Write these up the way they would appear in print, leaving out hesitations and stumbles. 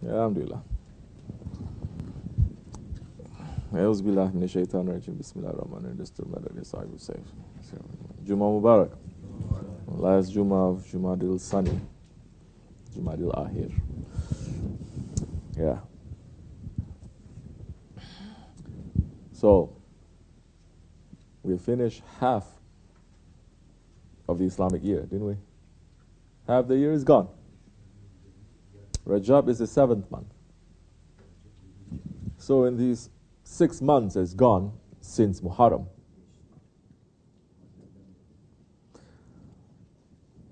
Alhamdulillah. A'udhu billahi minash shaitanir rajim. Bismillahir rahmanir rahim. Just to matter this I will say. Juma Mubarak. Last Juma of Jamadilakhir. Yeah. So, we finished half of the Islamic year, didn't we? Half the year is gone. Rajab is the 7th month. So in these 6 months has gone since Muharram.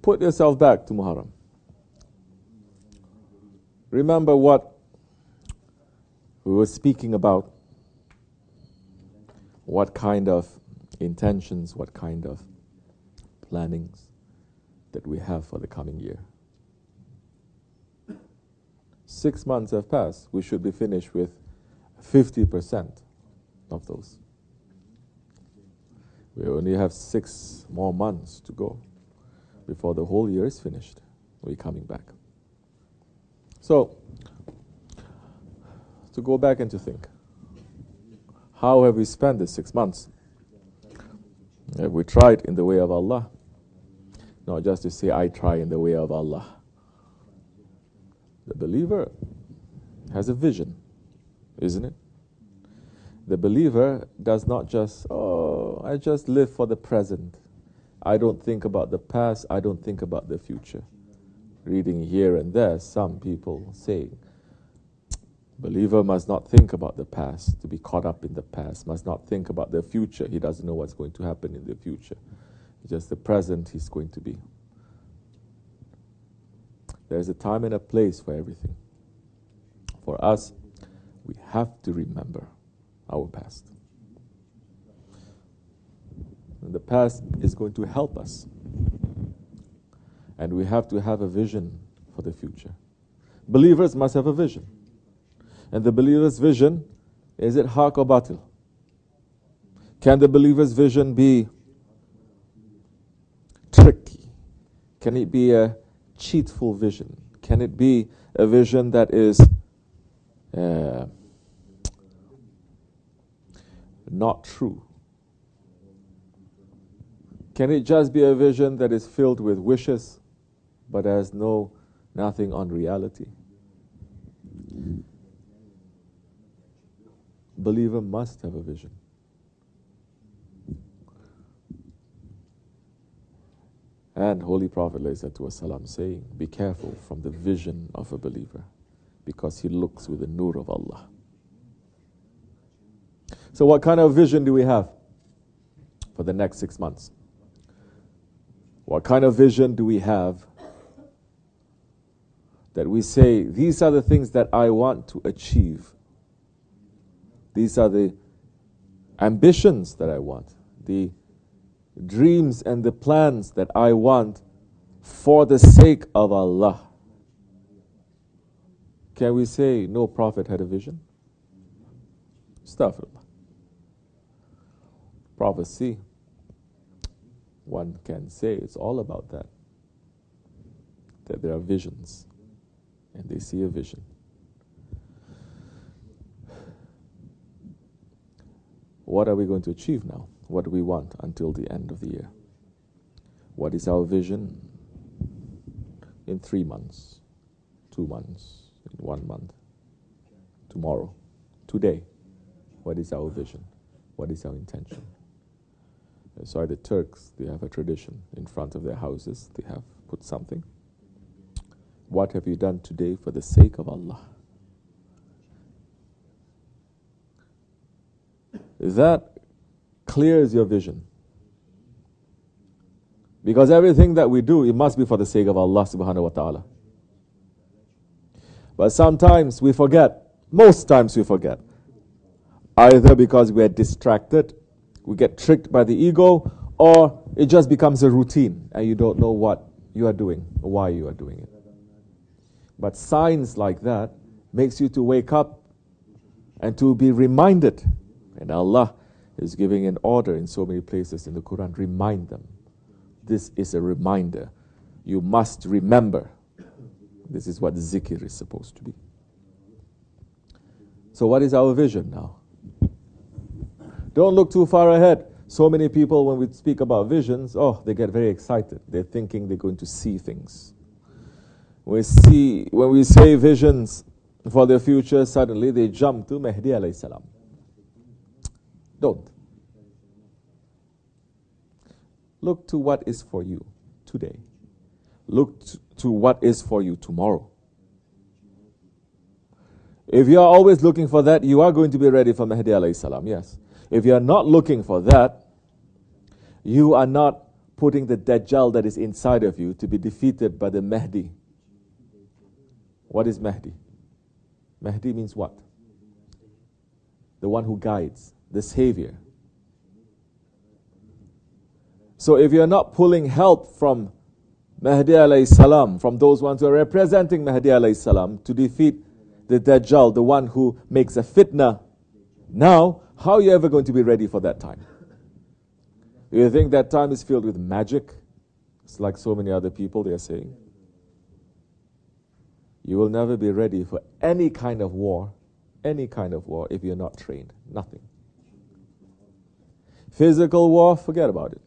Put yourself back to Muharram. Remember what we were speaking about, what kind of intentions, what kind of plannings that we have for the coming year. 6 months have passed. We should be finished with 50% of those. We only have 6 more months to go before the whole year is finished. We're coming back. So, to go back and to think, how have we spent the 6 months? Have we tried in the way of Allah? Not just to say, I try in the way of Allah. The believer has a vision, isn't it? The believer does not just, I just live for the present. I don't think about the past, I don't think about the future. Reading here and there, some people say, believer must not think about the past, to be caught up in the past, must not think about the future. He doesn't know what's going to happen in the future. It's just the present he's going to be. There's a time and a place for everything. For us, we have to remember our past. And the past is going to help us. And we have to have a vision for the future. Believers must have a vision. And the believer's vision, is it haq or batil? Can the believer's vision be tricky? Can it be a cheatful vision? Can it be a vision that is not true? Can it just be a vision that is filled with wishes but has nothing on reality? Believer must have a vision. And Holy Prophet ﷺ saying, be careful from the vision of a believer, because he looks with the nur of Allah. So what kind of vision do we have for the next 6 months? What kind of vision do we have that we say, these are the things that I want to achieve. These are the ambitions that I want, the dreams and the plans that I want for the sake of Allah. Can we say no prophet had a vision? Astaghfirullah. Prophecy, one can say it's all about that. That there are visions and they see a vision. What are we going to achieve now? What do we want until the end of the year? What is our vision in 3 months, 2 months, in 1 month, tomorrow, today? What is our vision? What is our intention? So the Turks, they have a tradition. In front of their houses, they have put something. What have you done today for the sake of Allah? That clears your vision. Because everything that we do, it must be for the sake of Allah subhanahu wa ta'ala. But sometimes we forget, most times we forget. Either because we are distracted, we get tricked by the ego, or it just becomes a routine and you don't know what you are doing or why you are doing it. But signs like that makes you to wake up and to be reminded. And Allah is giving an order in so many places in the Quran. Remind them. This is a reminder. You must remember. This is what zikr is supposed to be. So what is our vision now? Don't look too far ahead. So many people, when we speak about visions, they get very excited. They're thinking they're going to see things. When we say visions for the future, suddenly they jump to Mahdi alayhi salam. Don't. Look to what is for you today. Look to what is for you tomorrow. If you are always looking for that, you are going to be ready for Mahdi alayhi salam, yes. If you are not looking for that, you are not putting the Dajjal that is inside of you to be defeated by the Mahdi. What is Mahdi? Mahdi means what? The one who guides, the savior. So if you are not pulling help from Mahdi alayhi salam, from those ones who are representing Mahdi alayhi salam to defeat the Dajjal, the one who makes a fitna, now, how are you ever going to be ready for that time? You think that time is filled with magic? It's like so many other people, they are saying. You will never be ready for any kind of war, if you're not trained. Nothing. Physical war, forget about it.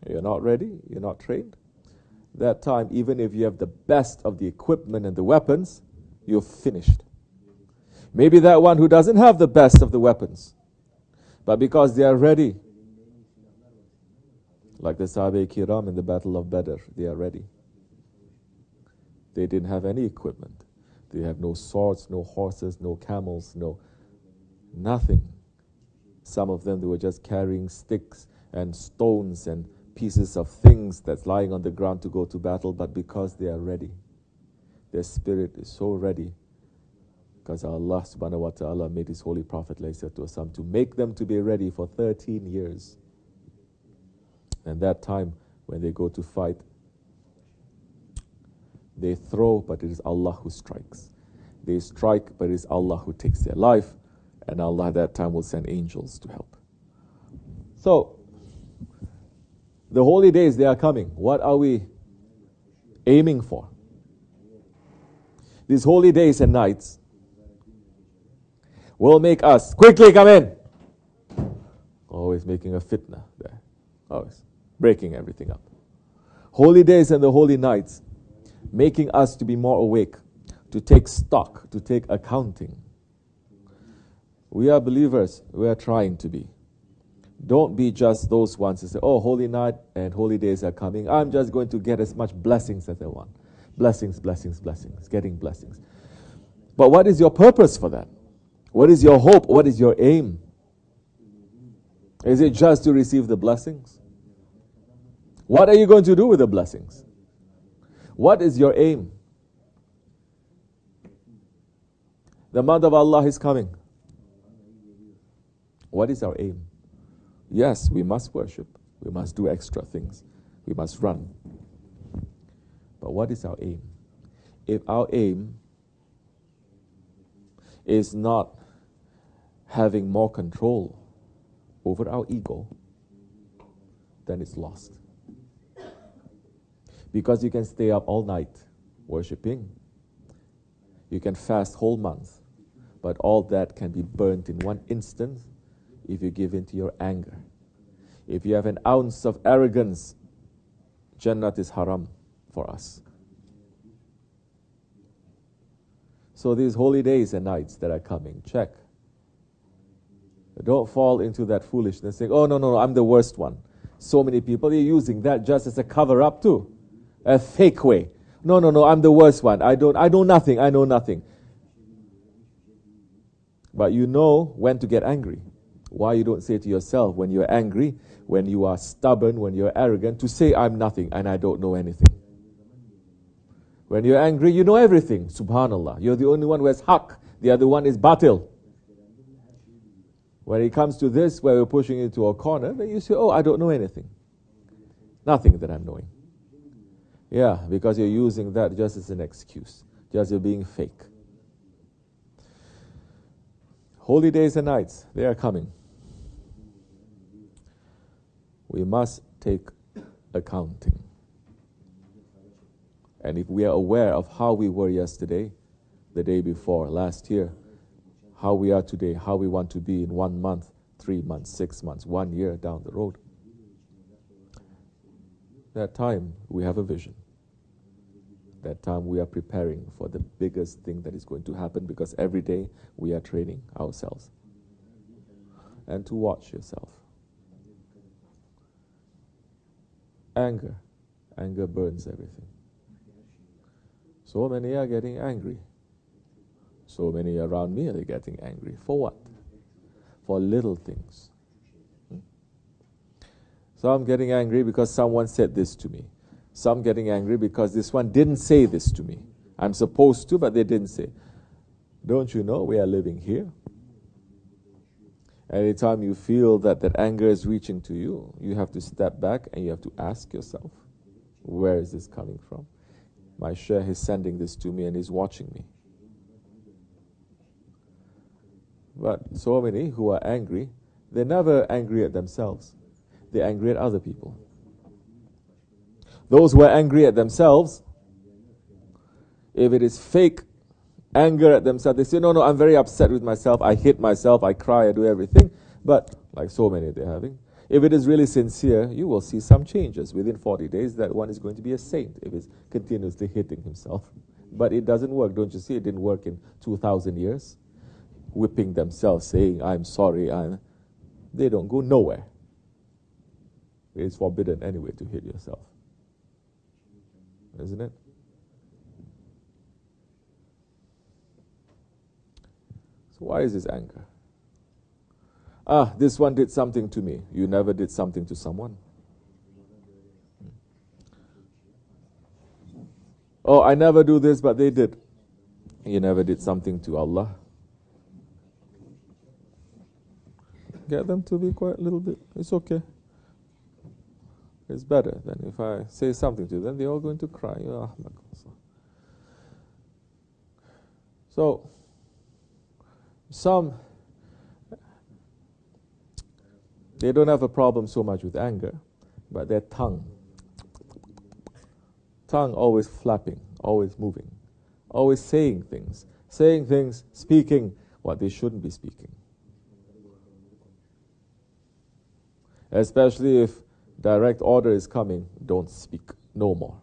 You're not ready, you're not trained. That time, even if you have the best of the equipment and the weapons, you're finished. Maybe that one who doesn't have the best of the weapons, but because they are ready, like the Sahabe Kiram in the Battle of Badr, they are ready. They didn't have any equipment. They have no swords, no horses, no camels, nothing. Some of them, they were just carrying sticks and stones and pieces of things that's lying on the ground to go to battle, but because they are ready, their spirit is so ready, because Allah subhanahu wa ta'ala made His Holy Prophet to make them to be ready for 13 years. And that time, when they go to fight, they throw, but it is Allah who strikes. They strike, but it is Allah who takes their life, and Allah at that time will send angels to help. So, the holy days, they are coming. What are we aiming for? These holy days and nights will make us, quickly come in. Always making a fitna there. Always breaking everything up. Holy days and the holy nights, making us to be more awake, to take stock, to take accounting. We are believers, we are trying to be. Don't be just those ones who say, holy night and holy days are coming. I'm just going to get as much blessings as I want. Blessings, blessings, blessings, getting blessings. But what is your purpose for that? What is your hope? What is your aim? Is it just to receive the blessings? What are you going to do with the blessings? What is your aim? The month of Allah is coming. What is our aim? Yes, we must worship. We must do extra things. We must run. But what is our aim? If our aim is not having more control over our ego, then it's lost. Because you can stay up all night worshipping. You can fast whole months. But all that can be burnt in one instant if you give in to your anger. If you have an ounce of arrogance, Jannat is haram for us. So these holy days and nights that are coming, check. Don't fall into that foolishness saying, no, I'm the worst one. So many people are using that just as a cover-up too. A fake way. No, I'm the worst one. I know nothing. But you know when to get angry. Why you don't say to yourself when you're angry, when you are stubborn, when you're arrogant, to say I'm nothing and I don't know anything. When you're angry, you know everything. Subhanallah. You're the only one who has haqq. The other one is batil. When it comes to this, where we're pushing into a corner, then you say, I don't know anything. Nothing that I'm knowing. Yeah, because you're using that just as an excuse. Just you're being fake. Holy days and nights, they are coming. We must take accounting. And if we are aware of how we were yesterday, the day before, last year, how we are today, how we want to be in 1 month, 3 months, 6 months, 1 year down the road. That time we have a vision. That time we are preparing for the biggest thing that is going to happen, because every day we are training ourselves. And to watch yourself. Anger. Anger burns everything. So many are getting angry. So many around me are getting angry. For what? For little things. Some getting angry because someone said this to me. Some getting angry because this one didn't say this to me. I'm supposed to, but they didn't say. Don't you know we are living here? Anytime you feel that anger is reaching to you, you have to step back and you have to ask yourself, where is this coming from? My Sheikh is sending this to me and he's watching me. But so many who are angry, they're never angry at themselves. They're angry at other people. Those who are angry at themselves, if it is fake anger at themselves, they say, no, I'm very upset with myself, I hate myself, I cry, I do everything. But, like so many they're having, if it is really sincere, you will see some changes. Within 40 days, that one is going to be a saint if he's continuously hitting himself. But it doesn't work, don't you see? It didn't work in 2,000 years. Whipping themselves, saying, I'm sorry, they don't go nowhere. It's forbidden anyway to hit yourself. Isn't it? So why is this anger? This one did something to me. You never did something to someone. Oh, I never do this, but they did. You never did something to Allah. Get them to be quiet a little bit. It's okay. It's better than if I say something to them, they're all going to cry. So, some, they don't have a problem so much with anger, but their tongue always flapping, always moving, always saying things, speaking what they shouldn't be speaking. Especially if direct order is coming, don't speak, no more.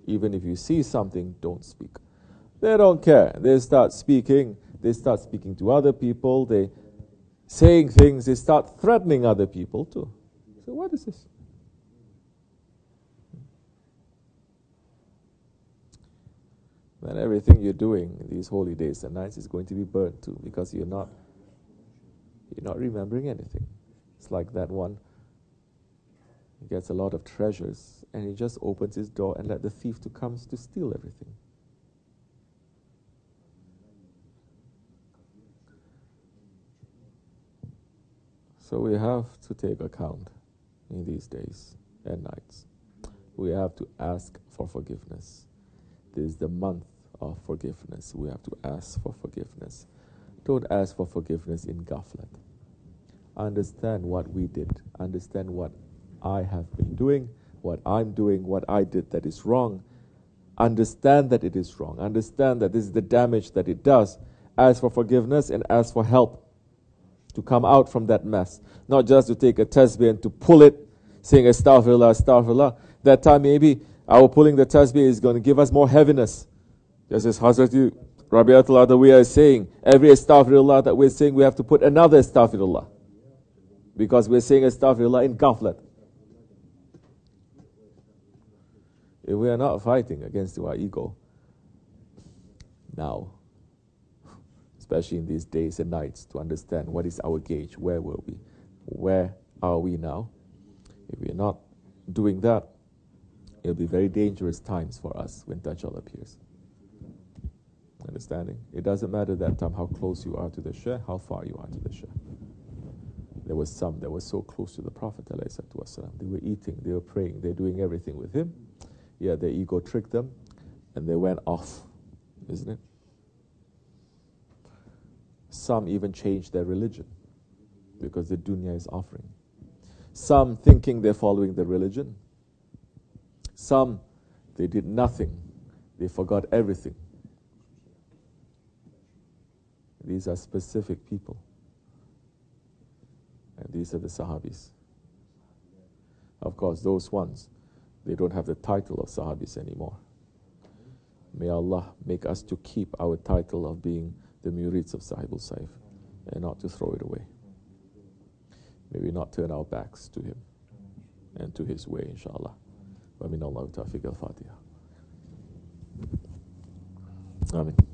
Even if you see something, don't speak. They don't care. They start speaking to other people, they saying things, they start threatening other people too. So what is this? Then everything you're doing in these holy days and nights is going to be burnt too, because you're not remembering anything. It's like that one. He gets a lot of treasures and he just opens his door and let the thief to come to steal everything. So we have to take account in these days and nights. We have to ask for forgiveness. This is the month of forgiveness. We have to ask for forgiveness. Don't ask for forgiveness in ghaflat. Understand what we did. Understand what I have been doing, what I'm doing, what I did that is wrong. Understand that it is wrong. Understand that this is the damage that it does. Ask for forgiveness and ask for help to come out from that mess. Not just to take a tasbih and to pull it, saying astaghfirullah, astaghfirullah. That time maybe our pulling the tasbih is going to give us more heaviness. Just as Hazrat Rabi'atul Adawiyah is saying, every astaghfirullah that we're saying, we have to put another astaghfirullah. Because we're saying astaghfirullah in ghaflat. If we are not fighting against our ego now, especially in these days and nights, to understand what is our gauge, where were we, where are we now? If we are not doing that, it'll be very dangerous times for us when Dajjal appears. Understanding? It doesn't matter that time how close you are to the Shaykh, how far you are to the Shaykh. There was some that were so close to the Prophet ﷺ. They were eating, they were praying, they're doing everything with him. Yeah, their ego tricked them, and they went off, isn't it? Some even changed their religion because the dunya is offering. Some thinking they're following the religion. Some, they did nothing. They forgot everything. These are specific people. And these are the Sahabis. Of course, those ones, they don't have the title of Sahabis anymore. May Allah make us to keep our title of being the murids of Sahibul Saif and not to throw it away. May we not turn our backs to him and to his way, inshallah. Wa min Allah tawfiq al-Fatiha. Amen.